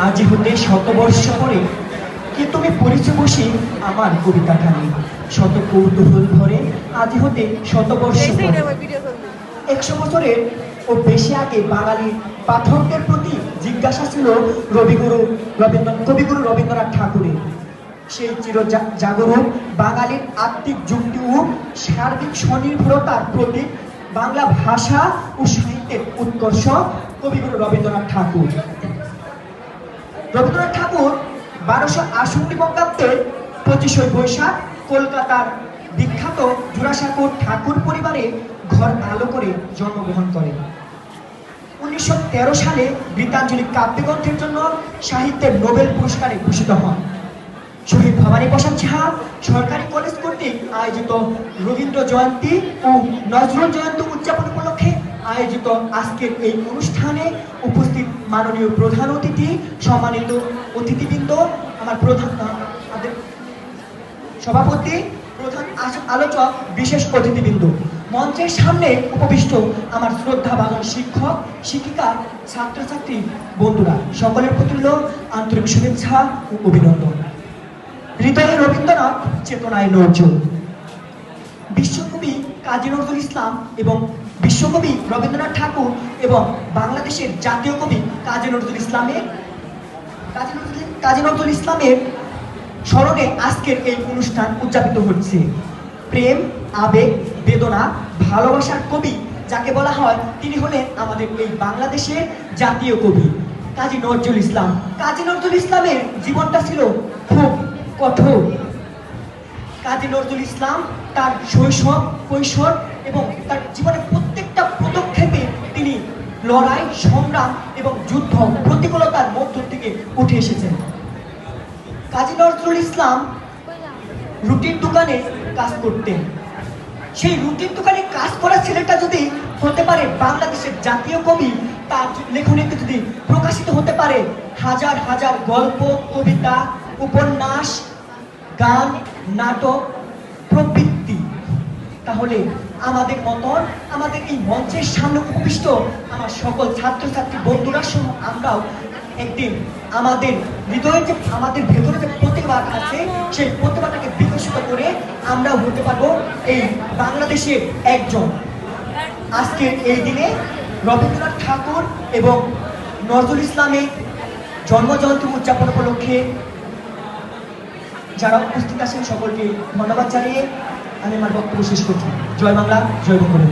আজি হতে শতবর্ষ পরে কি তুমি পড়েছো বসে আমার কবিতা খানি, শত কৌতূহল ভরে আজি হতে শতবর্ষ পরে। 100 বছরের ও বেশি আগে বাঙালির পাঠকদের প্রতি জিজ্ঞাসা ছিল কবিগুরু রবীন্দ্রনাথ ঠাকুরের। সেই চির জাগরুক বাঙালির আত্মিক যুক্তি ও সার্বিক স্বনির্ভরতার প্রতীক বাংলা ভাষা ও সাহিত্যের উৎকর্ষ কবিগুরু রবীন্দ্রনাথ ঠাকুর। রবীন্দ্রনাথ ঠাকুর 1268 বঙ্গাব্দের 25 বৈশাখ কলকাতার বিখ্যাত জোড়াসাঁকোর ঠাকুর পরিবারে ঘর আলো করে জন্মগ্রহণ করেন। 1913 সালে গীতাঞ্জলি কাব্যগ্রন্থের জন্য সাহিত্যের নোবেল পুরস্কারে ভূষিত হন। শহীদ ভবানী প্রসাদ ঝা সরকারি কলেজ কর্তৃক আয়োজিত রবীন্দ্র জয়ন্তী ও নজরুল জয়ন্তী উদযাপন উপলক্ষে আয়োজিত আজকের এই অনুষ্ঠানে উপস্থিত মাননীয় প্রধান অতিথি, সম্মানিত অতিথিবৃন্দ, আমাদের সভাপতি, প্রধান আলোচক, বিশেষ অতিথিবৃন্দ, মঞ্চের সামনে উপবিষ্ট আমার শ্রদ্ধাভাজন শিক্ষক, শিক্ষিকা, ছাত্রছাত্রী বন্ধুরা, সকলের প্রতি আন্তরিক শুভেচ্ছা ও অভিনন্দন। হৃদয়ে রবীন্দ্রনাথ, চেতনায় নজরুল। বিশ্বকবি কাজী নজরুল ইসলাম এবং বিশ্বকবি রবীন্দ্রনাথ ঠাকুর এবং বাংলাদেশের জাতীয় কবি কাজী নজরুল ইসলামের স্মরণে আজকের এই অনুষ্ঠান উদযাপিত হচ্ছে। প্রেম, আবেগ, বেদনা, ভালোবাসার কবি যাকে বলা হয়, তিনি হলেন আমাদের এই বাংলাদেশের জাতীয় কবি কাজী নজরুল ইসলাম। কাজী নজরুল ইসলামের জীবনটা ছিল খুব কঠোর। কাজী নজরুল ইসলাম তার শৈশব, কৈশোর এবং তার জীবনের প্রত্যেকটা পদক্ষেপে তিনি লড়াই, সংগ্রাম এবং যুদ্ধ, প্রতিকূলতার মধ্য থেকে উঠে এসেছেন। কাজী নজরুল ইসলাম রুটির দোকানে কাজ করতেন। সেই রুটির দোকানে কাজ করা ছেলেটা যদি হতে পারে বাংলাদেশের জাতীয় কবি, তার লেখনীতে যদি প্রকাশিত হতে পারে হাজার হাজার গল্প, কবিতা, উপন্যাস, গান, নাটক প্রবৃত্তি, তাহলে আমাদের মতন, আমাদের এই মঞ্চের সামনে উপবিষ্ট আমার সকল ছাত্রছাত্রী বন্ধুরা সহ আমরাও একদিন আমাদের হৃদয়ে যে, আমাদের ভেতরে যে প্রতিভা আছে, সেই প্রতিভাটাকে বিকশিত করে আমরাও হতে পারবো এই বাংলাদেশের একজন। আজকের এই দিনে রবীন্দ্রনাথ ঠাকুর এবং নজরুল ইসলামের জন্মজয়ন্তী উদযাপন উপলক্ষে যারা উপস্থিত আছেন সকলকে ধন্যবাদ জানিয়ে আমি আমার বক্তব্য শেষ করছি। জয় বাংলা, জয় বঙ্গবন্ধু।